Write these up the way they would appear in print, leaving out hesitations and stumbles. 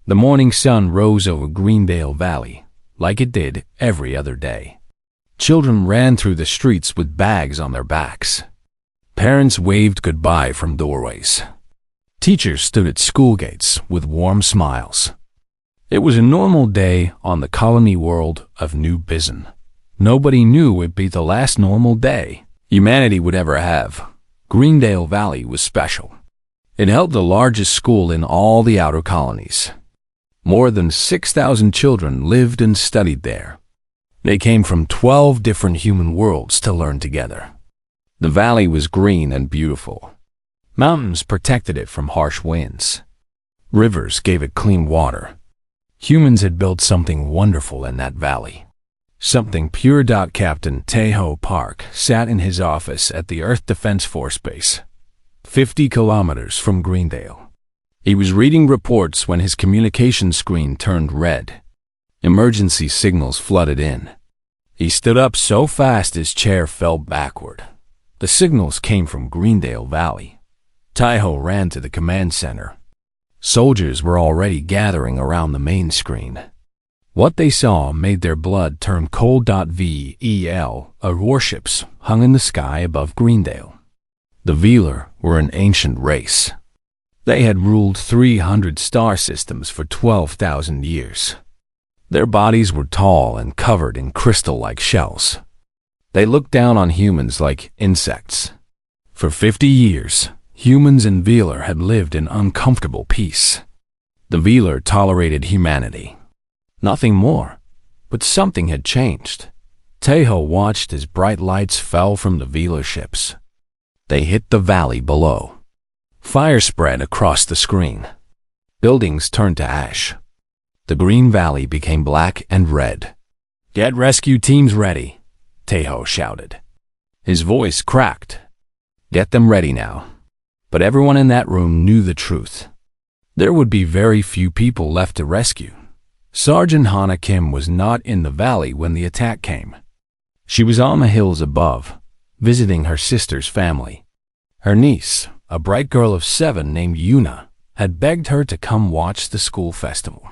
The morning sun rose over Greendale Valley, like it did every other day. Children ran through the streets with bags on their backs. Parents waved goodbye from doorways. Teachers stood at school gates with warm smiles. It was a normal day on the colony world of New Bison. Nobody knew it'd be the last normal day humanity would ever have. Greendale Valley was special. It held the largest school in all the outer colonies. More than 6,000 children lived and studied there. They came from 12 different human worlds to learn together. The valley was green and beautiful. Mountains protected it from harsh winds. Rivers gave it clean water. Humans had built something wonderful in that valley. Something pure. Captain Tejo Park sat in his office at the Earth Defense Force Base, 50 kilometers from Greendale. He was reading reports when his communication screen turned red. Emergency signals flooded in. He stood up so fast his chair fell backward. The signals came from Greendale Valley. Tejo ran to the command center. Soldiers were already gathering around the main screen. What they saw made their blood turn cold. VEL, warships, hung in the sky above Greendale. The Velar were an ancient race. They had ruled 300 star systems for 12,000 years. Their bodies were tall and covered in crystal-like shells. They looked down on humans like insects. For 50 years, humans and Velar had lived in uncomfortable peace. The Velar tolerated humanity. Nothing more, but something had changed. Tejo watched as bright lights fell from the Velar ships. They hit the valley below. Fire spread across the screen. Buildings turned to ash. The green valley became black and red. "Get rescue teams ready," Tejo shouted. His voice cracked. "Get them ready now." But everyone in that room knew the truth. There would be very few people left to rescue. Sergeant Hana Kim was not in the valley when the attack came. She was on the hills above, visiting her sister's family. Her niece, a bright girl of 7 named Yuna, had begged her to come watch the school festival.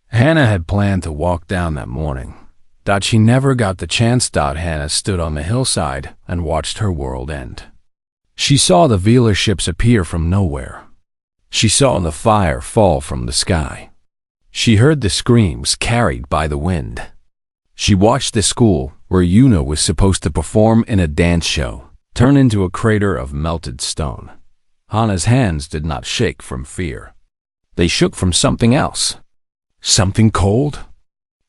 Hannah had planned to walk down that morning. She never got the chance. Hannah stood on the hillside and watched her world end. She saw the Velar ships appear from nowhere. She saw the fire fall from the sky. She heard the screams carried by the wind. She watched the school, where Yuna was supposed to perform in a dance show, turn into a crater of melted stone. Hana's hands did not shake from fear. They shook from something else. Something cold.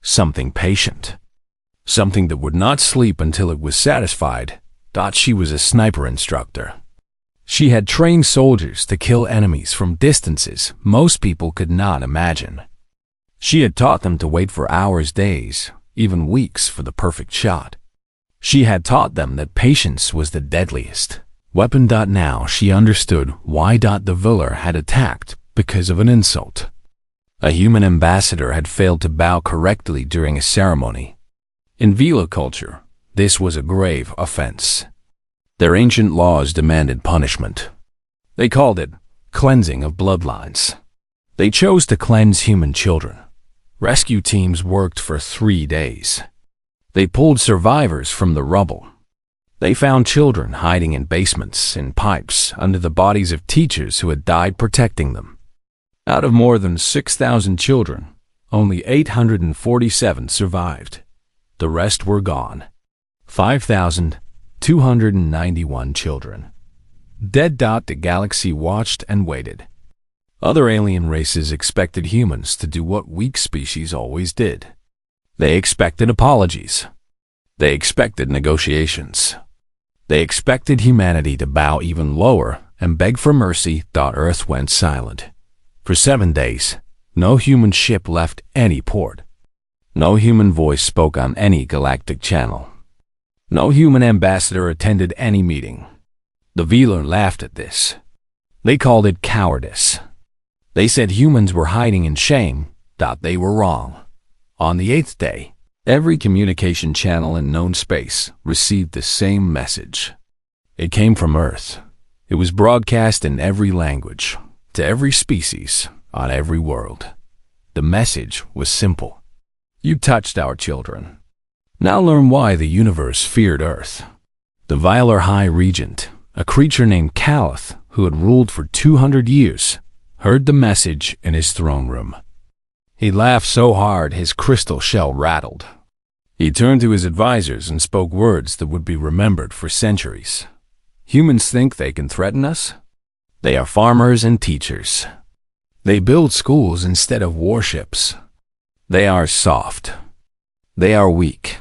Something patient. Something that would not sleep until it was satisfied. She was a sniper instructor. She had trained soldiers to kill enemies from distances most people could not imagine. She had taught them to wait for hours, days, even weeks for the perfect shot. She had taught them that patience was the deadliest weapon. Now she understood why the Velar had attacked because of an insult. A human ambassador had failed to bow correctly during a ceremony. In Velar culture, this was a grave offense. Their ancient laws demanded punishment. They called it cleansing of bloodlines. They chose to cleanse human children. Rescue teams worked for 3 days. They pulled survivors from the rubble. They found children hiding in basements, in pipes, under the bodies of teachers who had died protecting them. Out of more than 6,000 children, only 847 survived. The rest were gone. 5,291 children. Dead. The galaxy watched and waited. Other alien races expected humans to do what weak species always did. They expected apologies. They expected negotiations. They expected humanity to bow even lower and beg for mercy. Earth went silent. For 7 days, no human ship left any port. No human voice spoke on any galactic channel. No human ambassador attended any meeting. The Velar laughed at this. They called it cowardice. They said humans were hiding in shame. They were wrong. On the 8th day, every communication channel in known space received the same message. It came from Earth. It was broadcast in every language, to every species, on every world. The message was simple. You touched our children. Now learn why the universe feared Earth. The Vilar High Regent, a creature named Calith, who had ruled for 200 years, heard the message in his throne room. He laughed so hard his crystal shell rattled. He turned to his advisors and spoke words that would be remembered for centuries. Humans think they can threaten us? They are farmers and teachers. They build schools instead of warships. They are soft. They are weak.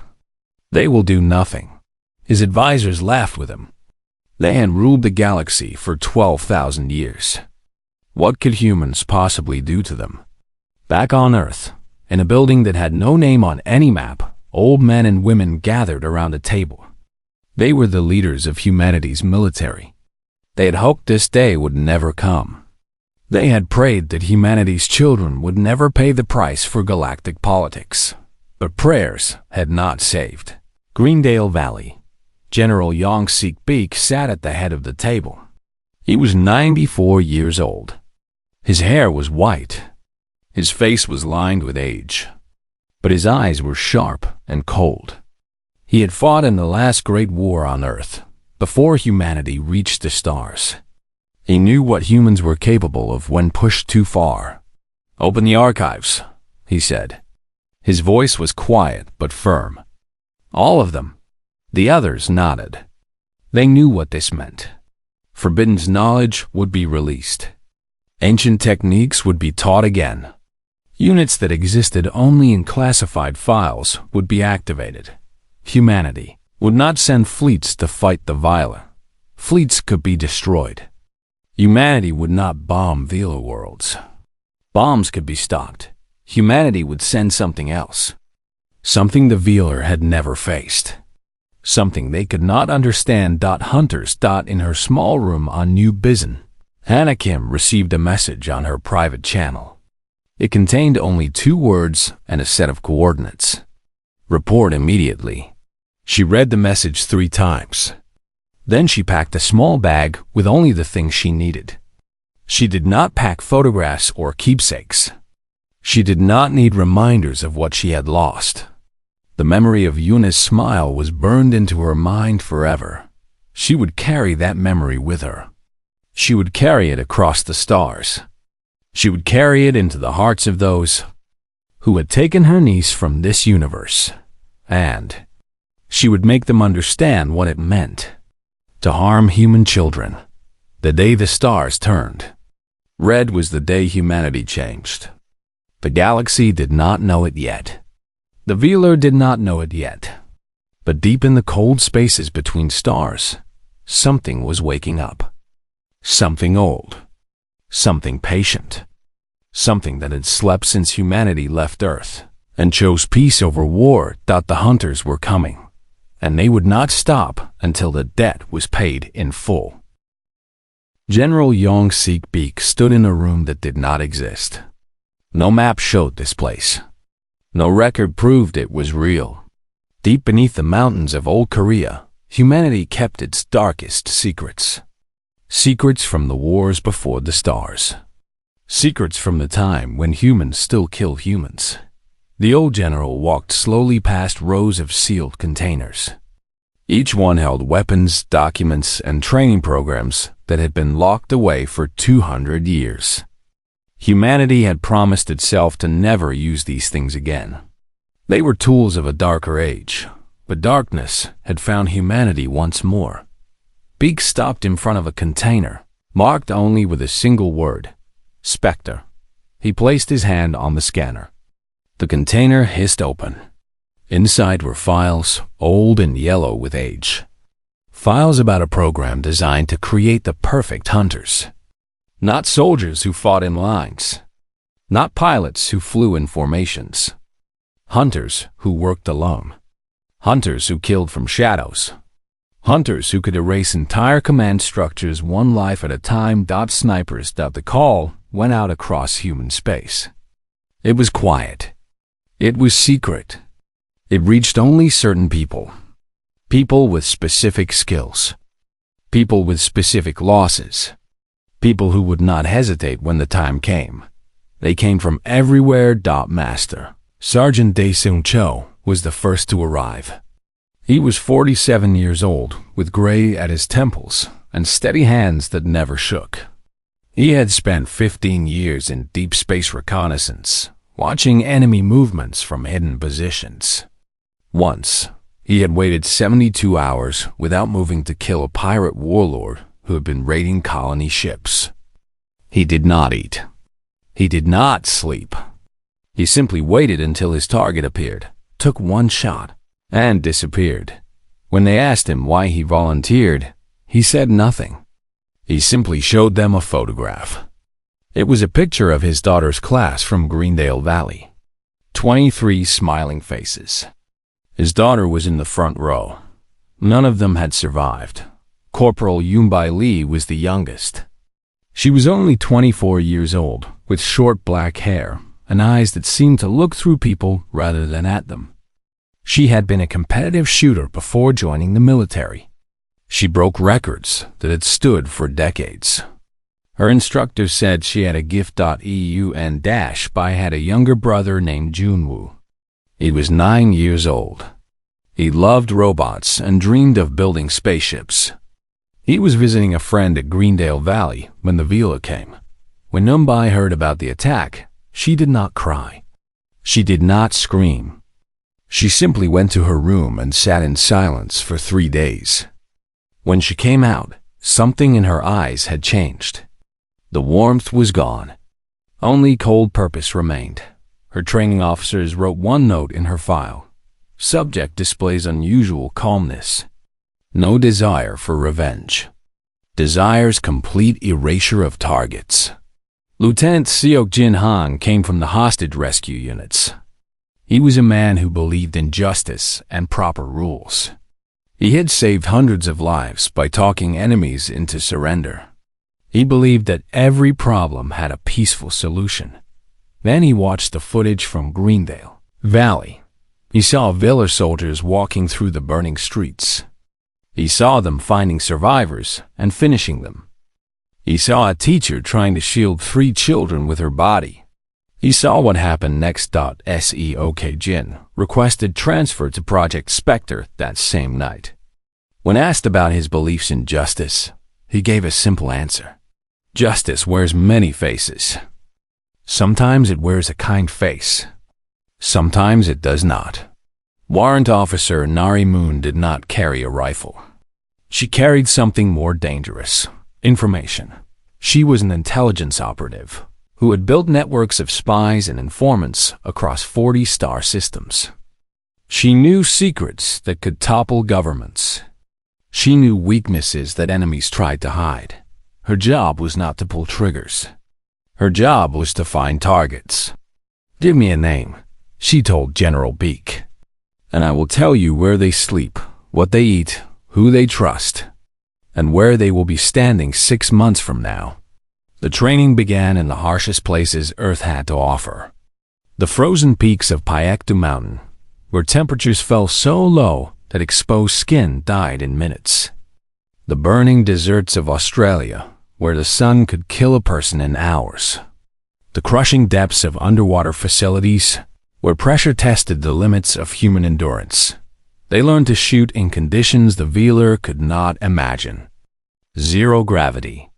They will do nothing. His advisors laughed with him. They had ruled the galaxy for 12,000 years. What could humans possibly do to them? Back on Earth, in a building that had no name on any map, old men and women gathered around a table. They were the leaders of humanity's military. They had hoped this day would never come. They had prayed that humanity's children would never pay the price for galactic politics. But prayers had not saved. Greendale Valley. General Yong-Sik Beak sat at the head of the table. He was 94 years old. His hair was white. His face was lined with age. But his eyes were sharp and cold. He had fought in the last great war on Earth, before humanity reached the stars. He knew what humans were capable of when pushed too far. "Open the archives," he said. His voice was quiet but firm. All of them. The others nodded. They knew what this meant. Forbidden knowledge would be released. Ancient techniques would be taught again. Units that existed only in classified files would be activated. Humanity would not send fleets to fight the Vilar. Fleets could be destroyed. Humanity would not bomb Vilar worlds. Bombs could be stopped. Humanity would send something else. Something the Vilar had never faced. Something they could not understand. Hunters. In her small room on New Bizon, Hannah Kim received a message on her private channel. It contained only 2 words and a set of coordinates. Report immediately. She read the message 3 times. Then she packed a small bag with only the things she needed. She did not pack photographs or keepsakes. She did not need reminders of what she had lost. The memory of Yuna's smile was burned into her mind forever. She would carry that memory with her. She would carry it across the stars. She would carry it into the hearts of those who had taken her niece from this universe. And she would make them understand what it meant to harm human children. The day the stars turned red was the day humanity changed. The galaxy did not know it yet. The Vilar did not know it yet. But deep in the cold spaces between stars, something was waking up. Something old. Something patient. Something that had slept since humanity left Earth and chose peace over war. The hunters were coming, and they would not stop until the debt was paid in full. General Yong-Sik Beak stood in a room that did not exist. No map showed this place. No record proved it was real. Deep beneath the mountains of old Korea, humanity kept its darkest secrets. Secrets from the wars before the stars. Secrets from the time when humans still killed humans. The old general walked slowly past rows of sealed containers. Each one held weapons, documents, and training programs that had been locked away for 200 years. Humanity had promised itself to never use these things again. They were tools of a darker age, but darkness had found humanity once more. Beak stopped in front of a container, marked only with a single word, Spectre. He placed his hand on the scanner. The container hissed open. Inside were files, old and yellow with age. Files about a program designed to create the perfect hunters. Not soldiers who fought in lines. Not pilots who flew in formations. Hunters who worked alone. Hunters who killed from shadows. Hunters who could erase entire command structures one life at a time. Snipers. The call went out across human space. It was quiet. It was secret. It reached only certain people. People with specific skills. People with specific losses. People who would not hesitate when the time came. They came from everywhere. Master Sergeant Dae-Seung Cho was the first to arrive. He was 47 years old, with gray at his temples and steady hands that never shook. He had spent 15 years in deep space reconnaissance, watching enemy movements from hidden positions. Once, he had waited 72 hours without moving to kill a pirate warlord who had been raiding colony ships. He did not eat. He did not sleep. He simply waited until his target appeared, took one shot, and disappeared. When they asked him why he volunteered, he said nothing. He simply showed them a photograph. It was a picture of his daughter's class from Greendale Valley. 23 smiling faces. His daughter was in the front row. None of them had survived. Corporal Yoonbai Lee was the youngest. She was only 24 years old, with short black hair and eyes that seemed to look through people rather than at them. She had been a competitive shooter before joining the military. She broke records that had stood for decades. Her instructor said she had a gift. Bai had a younger brother named Junwoo. He was 9 years old. He loved robots and dreamed of building spaceships. He was visiting a friend at Greendale Valley when the Vila came. When Numbai heard about the attack, she did not cry. She did not scream. She simply went to her room and sat in silence for 3 days. When she came out, something in her eyes had changed. The warmth was gone. Only cold purpose remained. Her training officers wrote one note in her file. Subject displays unusual calmness. No desire for revenge. Desires complete erasure of targets. Lieutenant Seok Jin Han came from the hostage rescue units. He was a man who believed in justice and proper rules. He had saved hundreds of lives by talking enemies into surrender. He believed that every problem had a peaceful solution. Then he watched the footage from Greendale Valley. He saw Villa soldiers walking through the burning streets. He saw them finding survivors and finishing them. He saw a teacher trying to shield 3 children with her body. He saw what happened next. Seok Jin requested transfer to Project Spectre that same night. When asked about his beliefs in justice, he gave a simple answer. Justice wears many faces. Sometimes it wears a kind face. Sometimes it does not. Warrant Officer Nari Moon did not carry a rifle. She carried something more dangerous. Information. She was an intelligence operative who had built networks of spies and informants across 40 star systems. She knew secrets that could topple governments. She knew weaknesses that enemies tried to hide. Her job was not to pull triggers. Her job was to find targets. Give me a name, she told General Beak, and I will tell you where they sleep, what they eat, who they trust, and where they will be standing 6 months from now. The training began in the harshest places Earth had to offer. The frozen peaks of Paektu Mountain, where temperatures fell so low that exposed skin died in minutes. The burning deserts of Australia, where the sun could kill a person in hours. The crushing depths of underwater facilities, where pressure tested the limits of human endurance. They learned to shoot in conditions the Velar could not imagine. Zero gravity,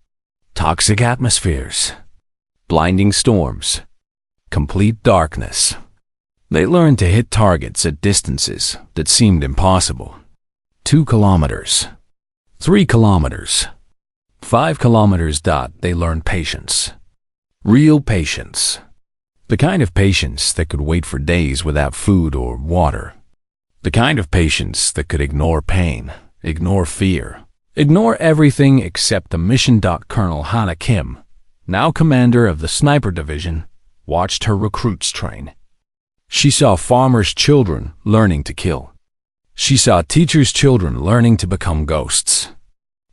toxic atmospheres, blinding storms, complete darkness. They learned to hit targets at distances that seemed impossible. 2 kilometers, 3 kilometers, 5 kilometers. They learned patience. Real patience. The kind of patience that could wait for days without food or water. The kind of patience that could ignore pain, ignore fear, ignore everything except the mission. Colonel Hana Kim, now commander of the Sniper Division, watched her recruits train. She saw farmers' children learning to kill. She saw teachers' children learning to become ghosts.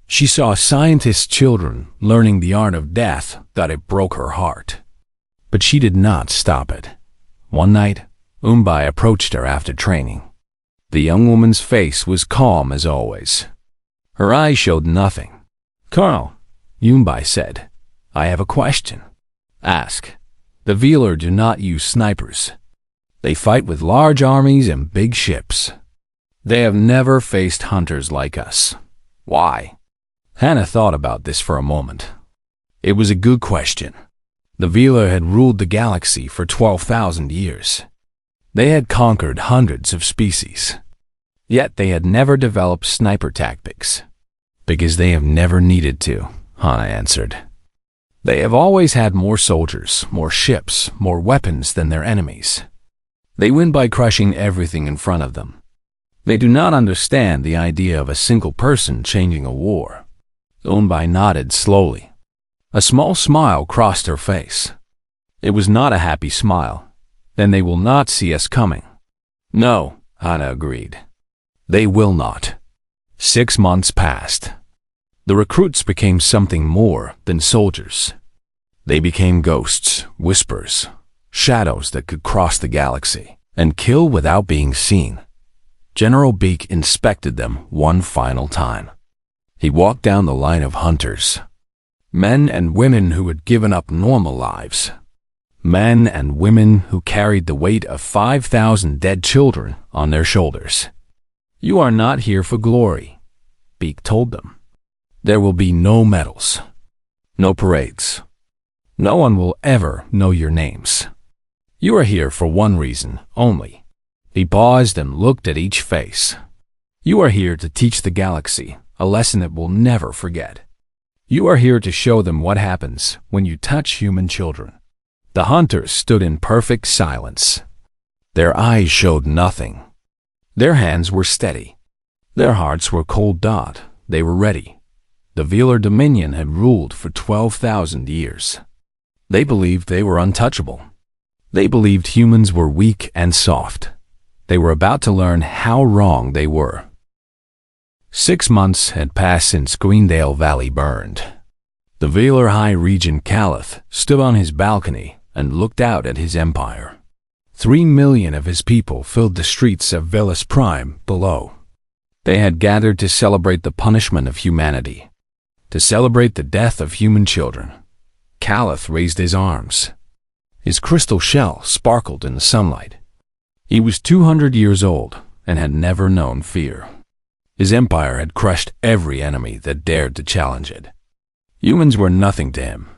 She saw scientists' children learning the art of death. It broke her heart. But she did not stop it. One night, Umbai approached her after training. The young woman's face was calm as always. Her eyes showed nothing. "Colonel," Umbai said, "I have a question." "Ask." The Velar do not use snipers. They fight with large armies and big ships. They have never faced hunters like us. Why? Hannah thought about this for a moment. It was a good question. The Velar had ruled the galaxy for 12,000 years. They had conquered hundreds of species. Yet they had never developed sniper tactics. Because they have never needed to, Hannah answered. They have always had more soldiers, more ships, more weapons than their enemies. They win by crushing everything in front of them. They do not understand the idea of a single person changing a war. Onbai nodded slowly. A small smile crossed her face. It was not a happy smile. Then they will not see us coming. No, Hannah agreed. They will not. 6 months passed. The recruits became something more than soldiers. They became ghosts, whispers, shadows that could cross the galaxy and kill without being seen. General Beak inspected them one final time. He walked down the line of hunters. Men and women who had given up normal lives. Men and women who carried the weight of 5,000 dead children on their shoulders. You are not here for glory, Beak told them. There will be no medals, no parades. No one will ever know your names. You are here for one reason only. He paused and looked at each face. You are here to teach the galaxy a lesson it will never forget. You are here to show them what happens when you touch human children. The hunters stood in perfect silence. Their eyes showed nothing. Their hands were steady. Their hearts were cold. They were ready. The Velar Dominion had ruled for 12,000 years. They believed they were untouchable. They believed humans were weak and soft. They were about to learn how wrong they were. 6 months had passed since Greendale Valley burned. The Velar High Regent Caliph stood on his balcony and looked out at his empire. 3 million of his people filled the streets of Velis Prime below. They had gathered to celebrate the punishment of humanity, to celebrate the death of human children. Caliph raised his arms. His crystal shell sparkled in the sunlight. He was 200 years old and had never known fear. His empire had crushed every enemy that dared to challenge it. Humans were nothing to him.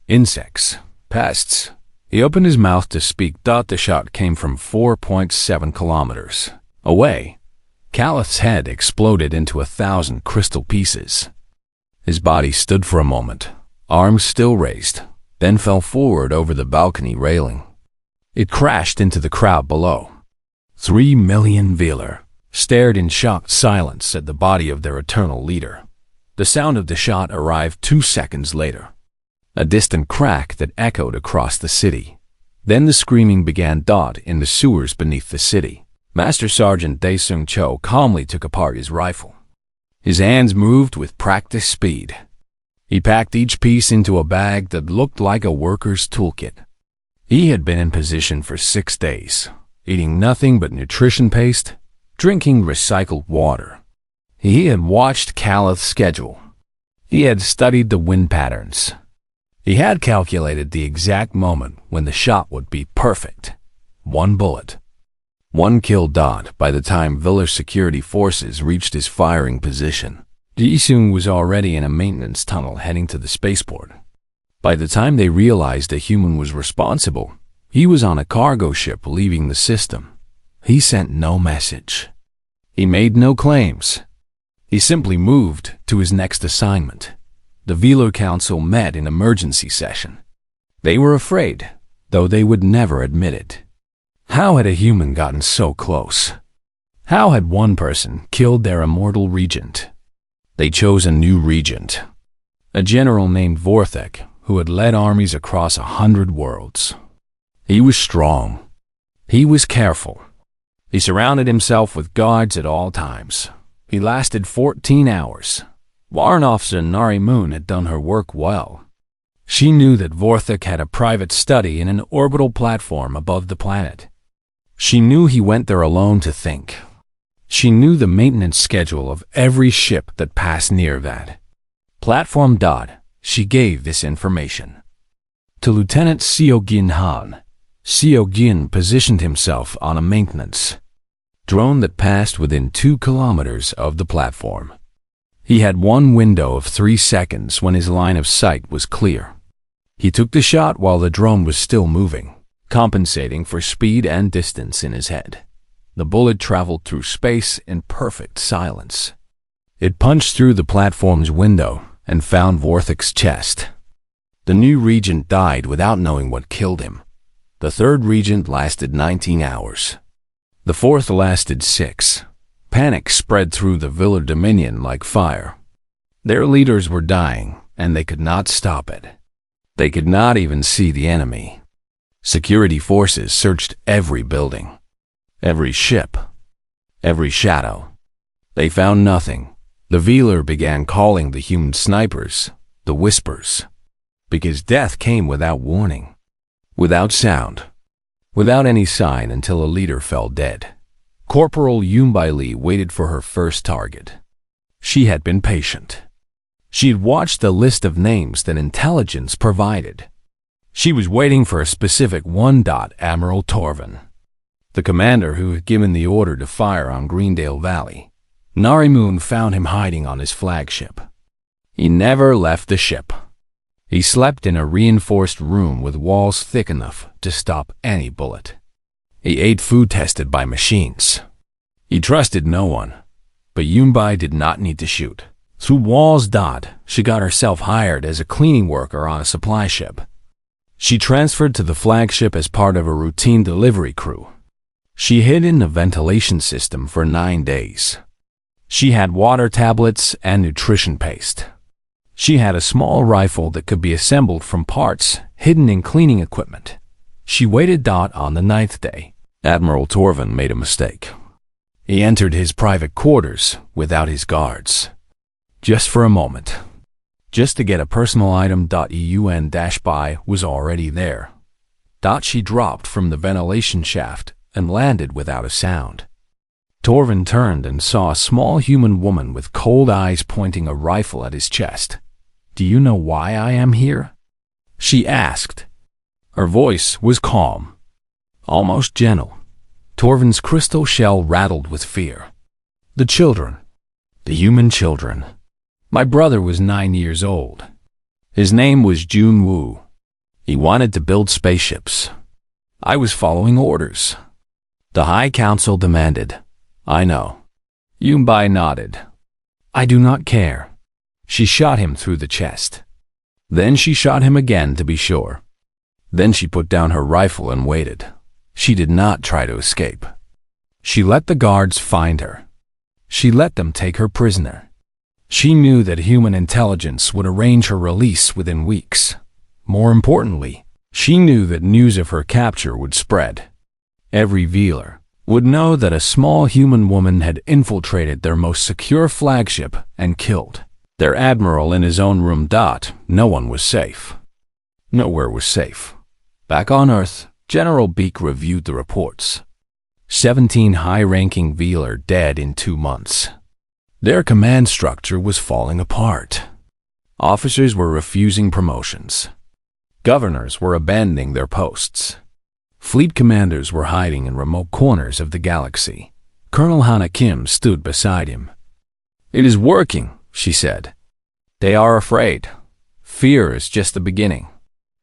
Insects, pests. He opened his mouth to speak. The shot came from 4.7 kilometers away. Caliph's head exploded into 1,000 crystal pieces. His body stood for a moment, arms still raised, then fell forward over the balcony railing. It crashed into the crowd below. 3 million Velar stared in shocked silence at the body of their eternal leader. The sound of the shot arrived 2 seconds later. A distant crack that echoed across the city. Then the screaming began. In the sewers beneath the city, Master Sergeant Daesung Cho calmly took apart his rifle. His hands moved with practiced speed. He packed each piece into a bag that looked like a worker's toolkit. He had been in position for 6 days, eating nothing but nutrition paste, drinking recycled water. He had watched Caliph's schedule. He had studied the wind patterns. He had calculated the exact moment when the shot would be perfect. 1 bullet. 1 kill. By the time Velar security forces reached his firing position, Daesung was already in a maintenance tunnel heading to the spaceport. By the time they realized a human was responsible, he was on a cargo ship leaving the system. He sent no message. He made no claims. He simply moved to his next assignment. The Velar Council met in emergency session. They were afraid, though they would never admit it. How had a human gotten so close? How had one person killed their immortal regent? They chose a new regent, a general named Vorthek, who had led armies across 100 worlds. He was strong. He was careful. He surrounded himself with guards at all times. He lasted 14 hours. Warrant Officer Nari Moon had done her work well. She knew that Vorthek had a private study in an orbital platform above the planet. She knew he went there alone to think. She knew the maintenance schedule of every ship that passed near that platform. She gave this information. To Lieutenant Seogin Han, Seogin positioned himself on a maintenance drone that passed within 2 kilometers of the platform. He had one window of 3 seconds when his line of sight was clear. He took the shot while the drone was still moving, compensating for speed and distance in his head. The bullet traveled through space in perfect silence. It punched through the platform's window and found Vorthic's chest. The new regent died without knowing what killed him. The third regent lasted 19 hours. The fourth lasted 6. Panic spread through the Villa Dominion like fire. Their leaders were dying, and they could not stop it. They could not even see the enemy. Security forces searched every building, every ship, every shadow. They found nothing. The Veeler began calling the human snipers the Whispers, because death came without warning, without sound, without any sign until a leader fell dead. Corporal Yumbai Lee waited for her first target. She had been patient. She had watched the list of names that intelligence provided. She was waiting for a specific one. Admiral Torvin, the commander who had given the order to fire on Greendale Valley. Narimun found him hiding on his flagship. He never left the ship. He slept in a reinforced room with walls thick enough to stop any bullet. He ate food tested by machines. He trusted no one, but Yumbai did not need to shoot. Through walls. She got herself hired as a cleaning worker on a supply ship. She transferred to the flagship as part of a routine delivery crew. She hid in the ventilation system for 9 days. She had water tablets and nutrition paste. She had a small rifle that could be assembled from parts hidden in cleaning equipment. She waited. On the 9th day, Admiral Torvin made a mistake. He entered his private quarters without his guards. Just for a moment. Just to get a personal item. EUN-by was already there. She dropped from the ventilation shaft and landed without a sound. Torvin turned and saw a small human woman with cold eyes pointing a rifle at his chest. "Do you know why I am here?" she asked. Her voice was calm, almost gentle. Torvin's crystal shell rattled with fear. "The children. The human children. My brother was 9 years old. His name was Jun Woo. He wanted to build spaceships. I was following orders. The High Council demanded. I know." Yumbai nodded. "I do not care." She shot him through the chest. Then she shot him again to be sure. Then she put down her rifle and waited. She did not try to escape. She let the guards find her. She let them take her prisoner. She knew that human intelligence would arrange her release within weeks. More importantly, she knew that news of her capture would spread. Every Veeler would know that a small human woman had infiltrated their most secure flagship and killed their admiral in his own room. No one was safe. Nowhere was safe. Back on Earth, General Beak reviewed the reports. 17 high-ranking Veeler dead in 2 months. Their command structure was falling apart. Officers were refusing promotions. Governors were abandoning their posts. Fleet commanders were hiding in remote corners of the galaxy. Colonel Hana Kim stood beside him. "It is working," she said. "They are afraid. Fear is just the beginning."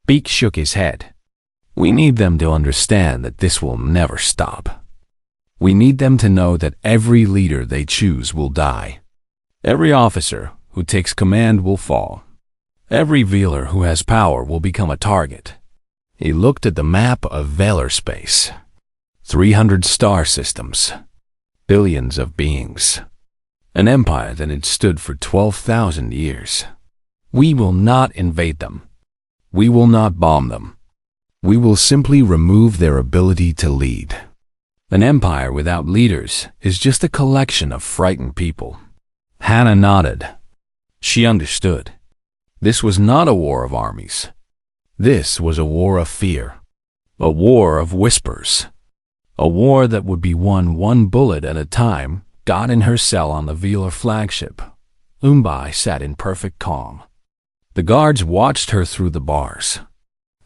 Beak shook his head. "We need them to understand that this will never stop. We need them to know that every leader they choose will die. Every officer who takes command will fall. Every Veeler who has power will become a target." He looked at the map of Veeler space. 300 star systems. Billions of beings. An empire that had stood for 12,000 years. We will not invade them. We will not bomb them. We will simply remove their ability to lead. An empire without leaders is just a collection of frightened people. Hannah nodded. She understood. This was not a war of armies. This was a war of fear. A war of whispers. A war that would be won one bullet at a time. In her cell on the Veeler flagship, Yumbai sat in perfect calm. The guards watched her through the bars.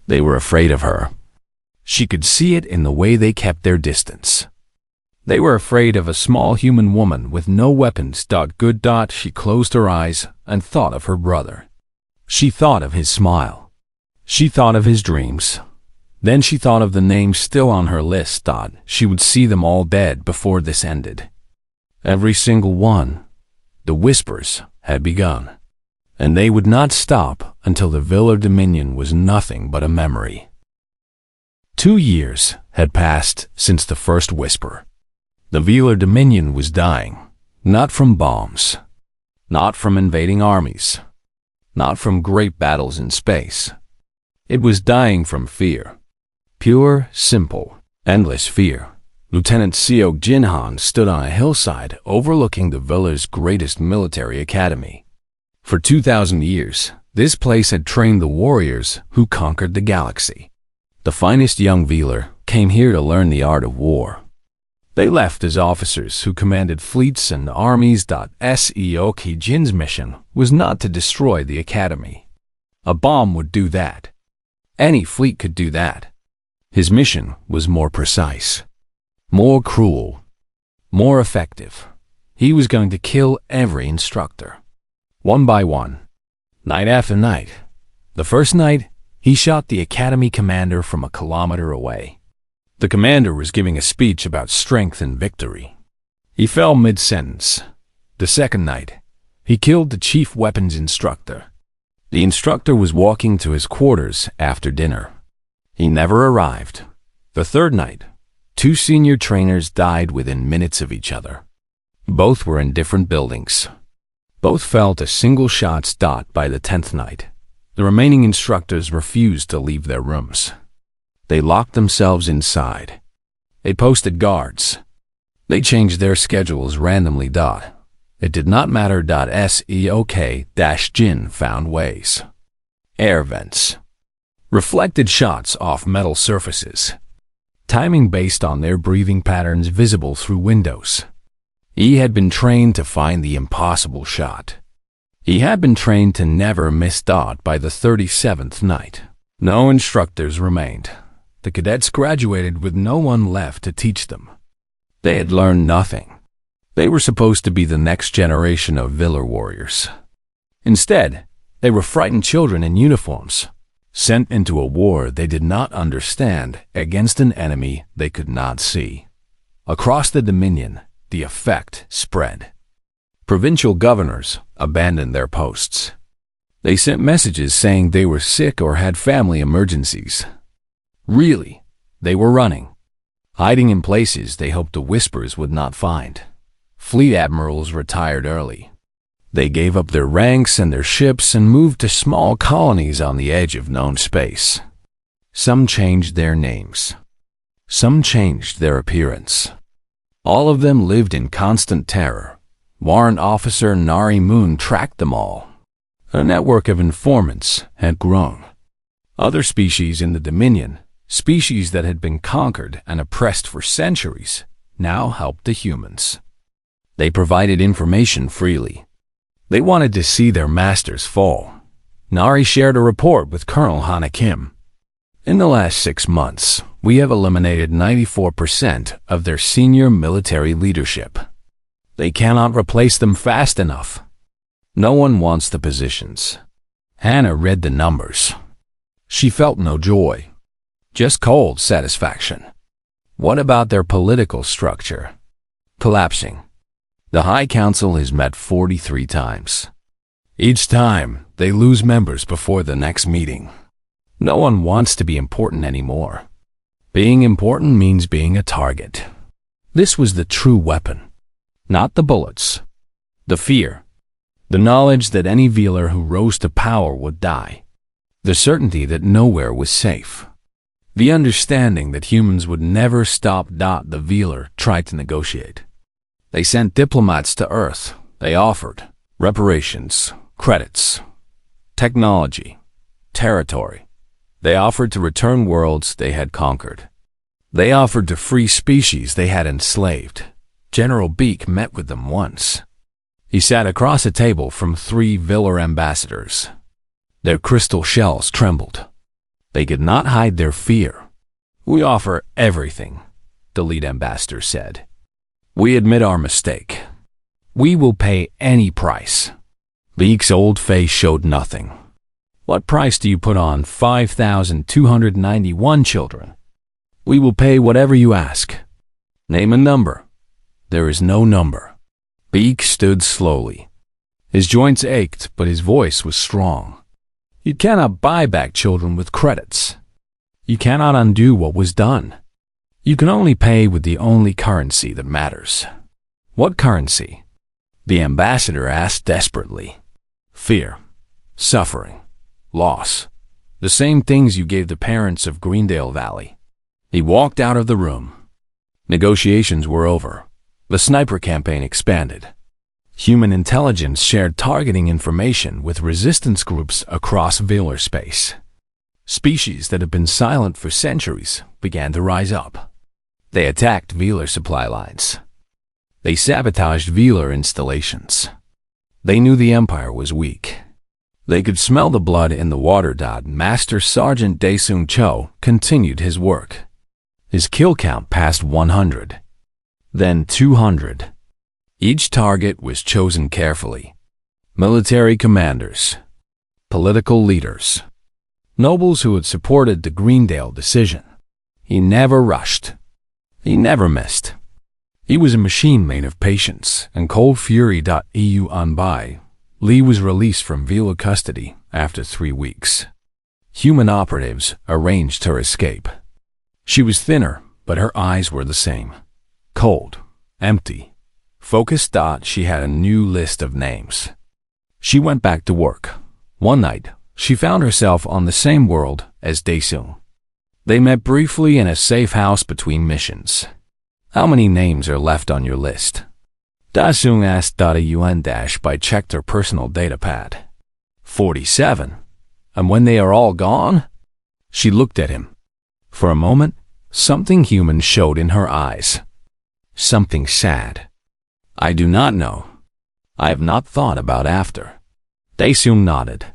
They were afraid of her. She could see it in the way they kept their distance. They were afraid of a small human woman with no weapons. Good. She closed her eyes and thought of her brother. She thought of his smile. She thought of his dreams. Then she thought of the names still on her list. She would see them all dead before this ended. Every single one. The whispers had begun, and they would not stop until the Villa Dominion was nothing but a memory. 2 years had passed since the first whisper. The Villa Dominion was dying, not from bombs, not from invading armies, not from great battles in space. It was dying from fear. Pure, simple, endless fear. Lieutenant Seok Jinhan stood on a hillside overlooking the villa's greatest military academy. For 2,000 years, this place had trained the warriors who conquered the galaxy. The finest young Veeler came here to learn the art of war. They left as officers who commanded fleets and armies. Seok Jin's mission was not to destroy the academy. A bomb would do that. Any fleet could do that. His mission was more precise, more cruel, more effective. He was going to kill every instructor, one by one, night after night. The first night, he shot the academy commander from a kilometer away. The commander was giving a speech about strength and victory. He fell mid-sentence. The second night, he killed the chief weapons instructor. The instructor was walking to his quarters after dinner. He never arrived. The third night, 2 senior trainers died within minutes of each other. Both were in different buildings. Both fell to single shots. By the 10th night, the remaining instructors refused to leave their rooms. They locked themselves inside. They posted guards. They changed their schedules randomly. It did not matter. Seok-Jin found ways. Air vents. Reflected shots off metal surfaces. Timing based on their breathing patterns visible through windows. He had been trained to find the impossible shot. He had been trained to never miss. By the 37th night, no instructors remained. The cadets graduated with no one left to teach them. They had learned nothing. They were supposed to be the next generation of Villa warriors. Instead, they were frightened children in uniforms, sent into a war they did not understand against an enemy they could not see. Across the Dominion, the effect spread. Provincial governors abandoned their posts. They sent messages saying they were sick or had family emergencies. Really, they were running, hiding in places they hoped the whispers would not find. Fleet admirals retired early. They gave up their ranks and their ships and moved to small colonies on the edge of known space. Some changed their names. Some changed their appearance. All of them lived in constant terror. Warrant Officer Nari Moon tracked them all. A network of informants had grown. Other species in the Dominion, species that had been conquered and oppressed for centuries, now helped the humans. They provided information freely. They wanted to see their masters fall. Nari shared a report with Colonel Hana Kim. In the last 6 months, we have eliminated 94% of their senior military leadership. They cannot replace them fast enough. No one wants the positions. Hannah read the numbers. She felt no joy, just cold satisfaction. What about their political structure? Collapsing. The High Council has met 43 times. Each time, they lose members before the next meeting. No one wants to be important anymore. Being important means being a target. This was the true weapon. Not the bullets. The fear. The knowledge that any Veeler who rose to power would die. The certainty that nowhere was safe. The understanding that humans would never stop. The Veeler tried to negotiate. They sent diplomats to Earth. They offered reparations, credits, technology, territory. They offered to return worlds they had conquered. They offered to free species they had enslaved. General Beak met with them once. He sat across a table from 3 Veeler ambassadors. Their crystal shells trembled. They could not hide their fear. "We offer everything," the lead ambassador said. "We admit our mistake. We will pay any price." Beak's old face showed nothing. "What price do you put on 5,291 children?" "We will pay whatever you ask." "Name a number." "There is no number." Beak stood slowly. His joints ached, but his voice was strong. "You cannot buy back children with credits. You cannot undo what was done. You can only pay with the only currency that matters." "What currency?" the ambassador asked desperately. "Fear, suffering, loss. The same things you gave the parents of Greendale Valley." He walked out of the room. Negotiations were over. The sniper campaign expanded. Human intelligence shared targeting information with resistance groups across Velar space. Species that had been silent for centuries began to rise up. They attacked Velar supply lines. They sabotaged Velar installations. They knew the Empire was weak. They could smell the blood in the water. Master Sergeant Daesung Cho continued his work. His kill count passed 100, then 200. Each target was chosen carefully. Military commanders, political leaders, nobles who had supported the Greendale decision. He never rushed. He never missed. He was a machine made of patience and cold fury. EU on by. Lee was released from Velar custody after 3 weeks. Human operatives arranged her escape. She was thinner, but her eyes were the same. Cold, empty, focused. She had a new list of names. She went back to work. One night, she found herself on the same world as Daesung. They met briefly in a safe house between missions. "How many names are left on your list?" Daesung asked. By checked her personal data pad. 47. "And when they are all gone?" She looked at him. For a moment, something human showed in her eyes. Something sad. "I do not know. I have not thought about after." Daesung nodded.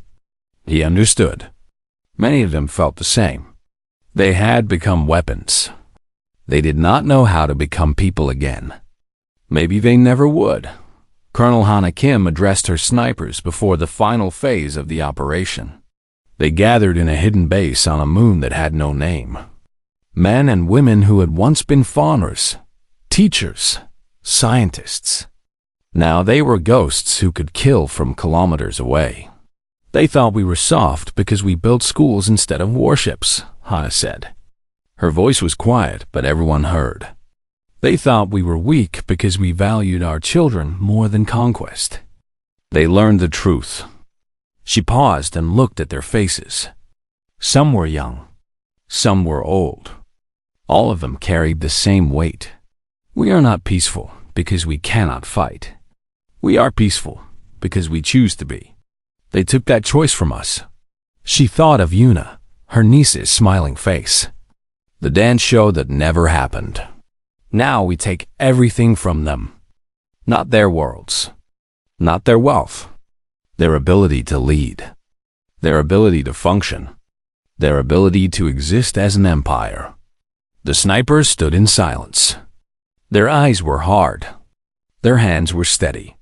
He understood. Many of them felt the same. They had become weapons. They did not know how to become people again. Maybe they never would. Colonel Hana Kim addressed her snipers before the final phase of the operation. They gathered in a hidden base on a moon that had no name. Men and women who had once been farmers, teachers, scientists. Now they were ghosts who could kill from kilometers away. "They thought we were soft because we built schools instead of warships," Hana said. Her voice was quiet, but everyone heard. "They thought we were weak because we valued our children more than conquest. They learned the truth." She paused and looked at their faces. Some were young. Some were old. All of them carried the same weight. "We are not peaceful because we cannot fight. We are peaceful because we choose to be. They took that choice from us." She thought of Yuna, her niece's smiling face. The dance show that never happened. Now we take everything from them. Not their worlds. Not their wealth. Their ability to lead. Their ability to function. Their ability to exist as an empire. The snipers stood in silence. Their eyes were hard. Their hands were steady.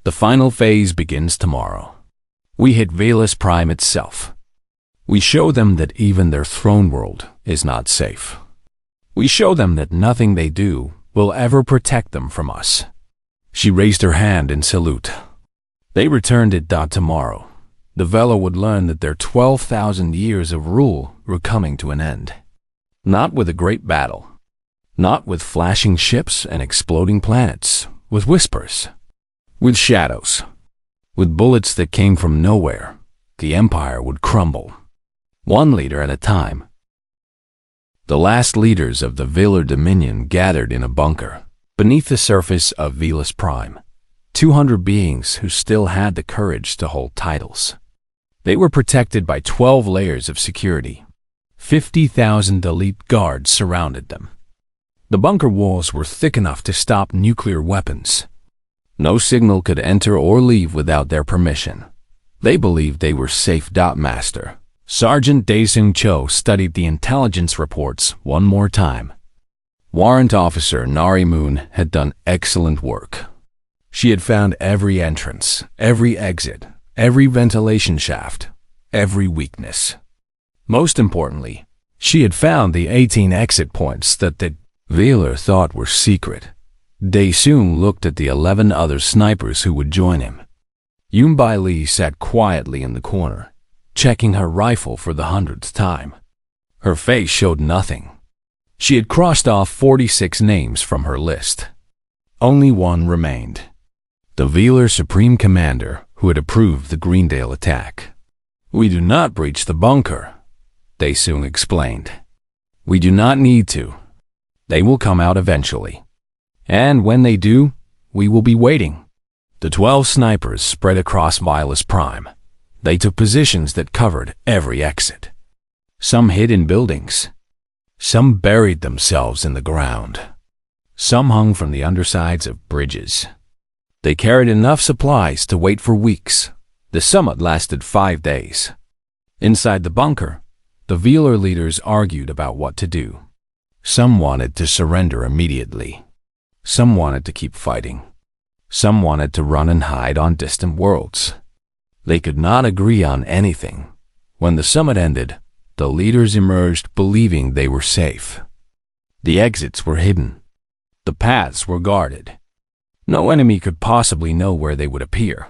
The final phase begins tomorrow. We hit Velas Prime itself. We show them that even their throne world is not safe. We show them that nothing they do will ever protect them from us. She raised her hand in salute. They returned it. Tomorrow, the Vela would learn that their 12,000 years of rule were coming to an end. Not with a great battle. Not with flashing ships and exploding planets. With whispers. With shadows. With bullets that came from nowhere. The Empire would crumble. One leader at a time. The last leaders of the Velar Dominion gathered in a bunker beneath the surface of Velas Prime. 200 beings who still had the courage to hold titles. They were protected by 12 layers of security. 50,000 elite guards surrounded them. The bunker walls were thick enough to stop nuclear weapons. No signal could enter or leave without their permission. They believed they were safe. Master Sergeant Dae-Sung Cho studied the intelligence reports one more time. Warrant Officer Nari Moon had done excellent work. She had found every entrance, every exit, every ventilation shaft, every weakness. Most importantly, she had found the 18 exit points that the Wheeler thought were secret. Dae-Sung looked at the 11 other snipers who would join him. Yoon-Bai Lee sat quietly in the corner, checking her rifle for the 100th time. Her face showed nothing. She had crossed off 46 names from her list. Only one remained. The Wheeler Supreme Commander who had approved the Greendale attack. "We do not breach the bunker," Dae-Sung explained. "We do not need to. They will come out eventually. And when they do, we will be waiting." The 12 snipers spread across Vilas Prime. They took positions that covered every exit. Some hid in buildings. Some buried themselves in the ground. Some hung from the undersides of bridges. They carried enough supplies to wait for weeks. The summit lasted 5 days. Inside the bunker, the Wheeler leaders argued about what to do. Some wanted to surrender immediately. Some wanted to keep fighting. Some wanted to run and hide on distant worlds. They could not agree on anything. When the summit ended, the leaders emerged believing they were safe. The exits were hidden. The paths were guarded. No enemy could possibly know where they would appear.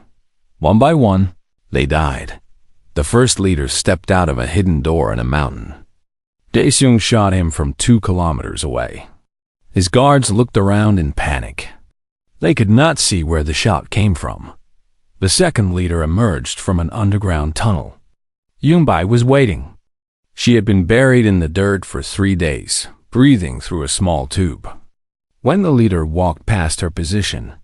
One by one, they died. The first leader stepped out of a hidden door in a mountain. Dae-Sung shot him from 2 kilometers away. His guards looked around in panic. They could not see where the shot came from. The second leader emerged from an underground tunnel. Yoon-Bai was waiting. She had been buried in the dirt for 3 days, breathing through a small tube. When the leader walked past her position,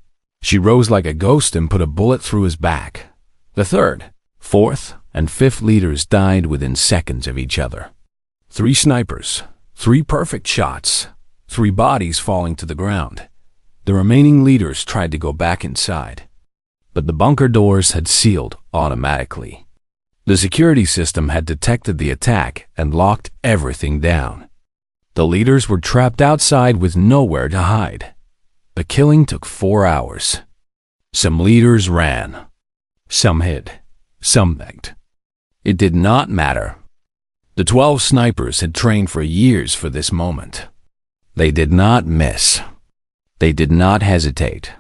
she rose like a ghost and put a bullet through his back. The third, fourth, and fifth leaders died within seconds of each other. 3 snipers, 3 perfect shots, 3 bodies falling to the ground. The remaining leaders tried to go back inside, but the bunker doors had sealed automatically. The security system had detected the attack and locked everything down. The leaders were trapped outside with nowhere to hide. The killing took 4 hours. Some leaders ran. Some hid. Some begged. It did not matter. The 12 snipers had trained for years for this moment. They did not miss. They did not hesitate.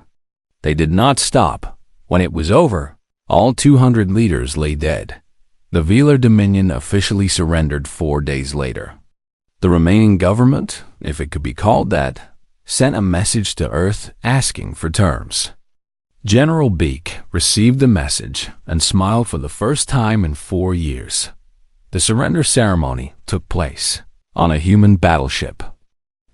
They did not stop. When it was over, all 200 leaders lay dead. The Wheeler Dominion officially surrendered 4 days later. The remaining government, if it could be called that, sent a message to Earth asking for terms. General Beak received the message and smiled for the first time in 4 years. The surrender ceremony took place on a human battleship.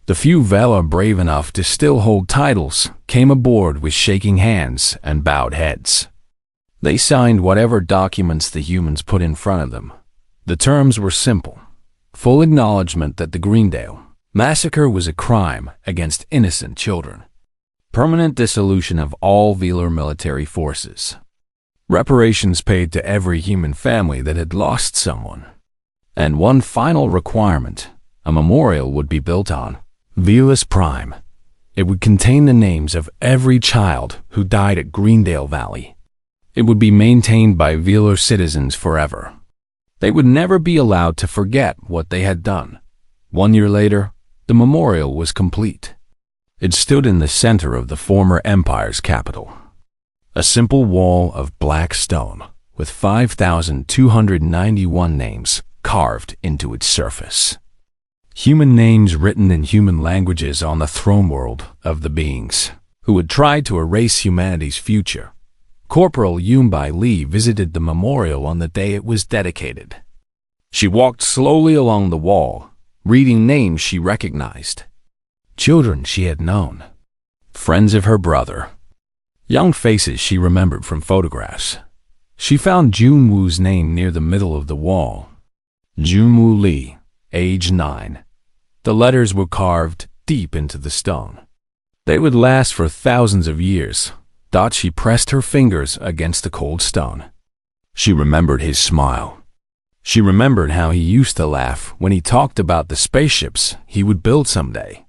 The few Vela brave enough to still hold titles came aboard with shaking hands and bowed heads. They signed whatever documents the humans put in front of them. The terms were simple. Full acknowledgement that the Greendale massacre was a crime against innocent children. Permanent dissolution of all Wheeler military forces. Reparations paid to every human family that had lost someone. And one final requirement, a memorial would be built on Vilas Prime. It would contain the names of every child who died at Greendale Valley. It would be maintained by Wheeler citizens forever. They would never be allowed to forget what they had done. 1 year later, the memorial was complete. It stood in the center of the former empire's capital. A simple wall of black stone with 5,291 names carved into its surface. Human names written in human languages on the throne world of the beings who had tried to erase humanity's future. Corporal Yoon-Bai Lee visited the memorial on the day it was dedicated. She walked slowly along the wall, reading names she recognized. Children she had known. Friends of her brother. Young faces she remembered from photographs. She found Jun-Woo's name near the middle of the wall. Jun-Woo Lee, age 9. The letters were carved deep into the stone. They would last for thousands of years. She pressed her fingers against the cold stone. She remembered his smile. She remembered how he used to laugh when he talked about the spaceships he would build someday.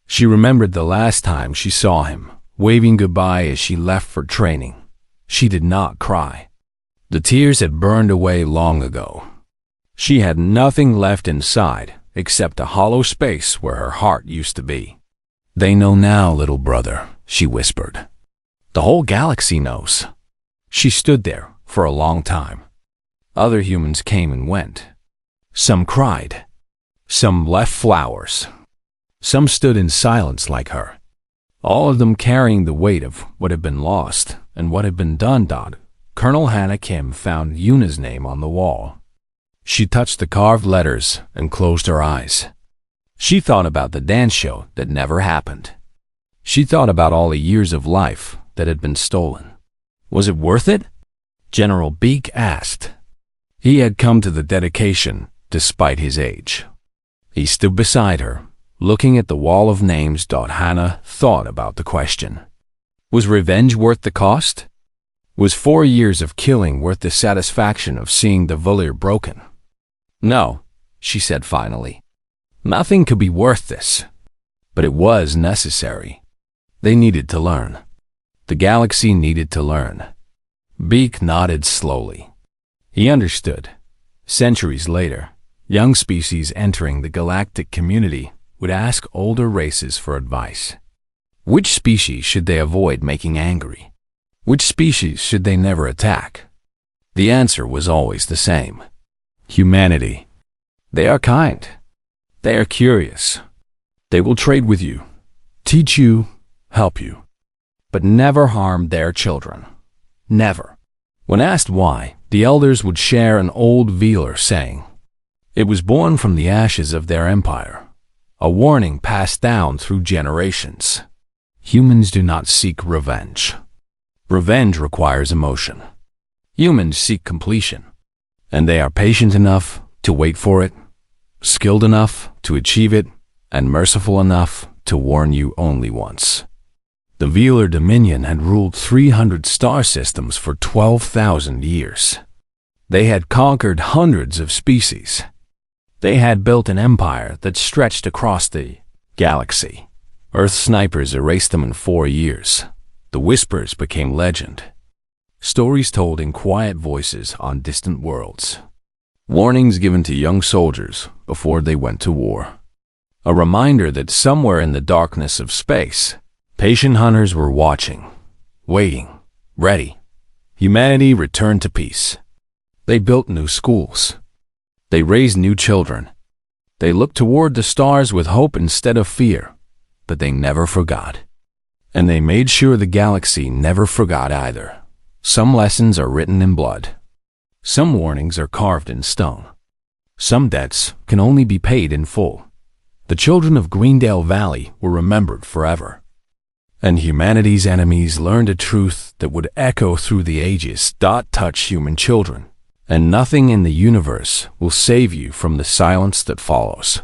She remembered the last time she saw him, waving goodbye as she left for training. She did not cry. The tears had burned away long ago. She had nothing left inside except a hollow space where her heart used to be. "They know now, little brother," she whispered. "The whole galaxy knows." She stood there for a long time. Other humans came and went. Some cried. Some left flowers. Some stood in silence like her. All of them carrying the weight of what had been lost and what had been done. Colonel Hannah Kim found Yuna's name on the wall. She touched the carved letters and closed her eyes. She thought about the dance show that never happened. She thought about all the years of life that had been stolen. Was it worth it? General Beak asked. He had come to the dedication despite his age. He stood beside her, looking at the wall of names. Hannah thought about the question. Was revenge worth the cost? Was 4 years of killing worth the satisfaction of seeing the Volire broken? No, she said finally. Nothing could be worth this. But it was necessary. They needed to learn. The galaxy needed to learn. Beak nodded slowly. He understood. Centuries later, young species entering the galactic community would ask older races for advice. Which species should they avoid making angry? Which species should they never attack? The answer was always the same. Humanity. They are kind. They are curious. They will trade with you, teach you, help you, but never harm their children. Never. When asked why, the elders would share an old Velar saying. It was born from the ashes of their empire, a warning passed down through generations. Humans do not seek revenge. Revenge requires emotion. Humans seek completion, and they are patient enough to wait for it, skilled enough to achieve it, and merciful enough to warn you only once. The Velar Dominion had ruled 300 star systems for 12,000 years. They had conquered hundreds of species. They had built an empire that stretched across the galaxy. Earth snipers erased them in 4 years. The whispers became legend. Stories told in quiet voices on distant worlds. Warnings given to young soldiers before they went to war. A reminder that somewhere in the darkness of space, patient hunters were watching, waiting, ready. Humanity returned to peace. They built new schools. They raised new children. They looked toward the stars with hope instead of fear, but they never forgot. And they made sure the galaxy never forgot either. Some lessons are written in blood. Some warnings are carved in stone. Some debts can only be paid in full. The children of Greendale Valley were remembered forever. And humanity's enemies learned a truth that would echo through the ages. Touch human children, and nothing in the universe will save you from the silence that follows.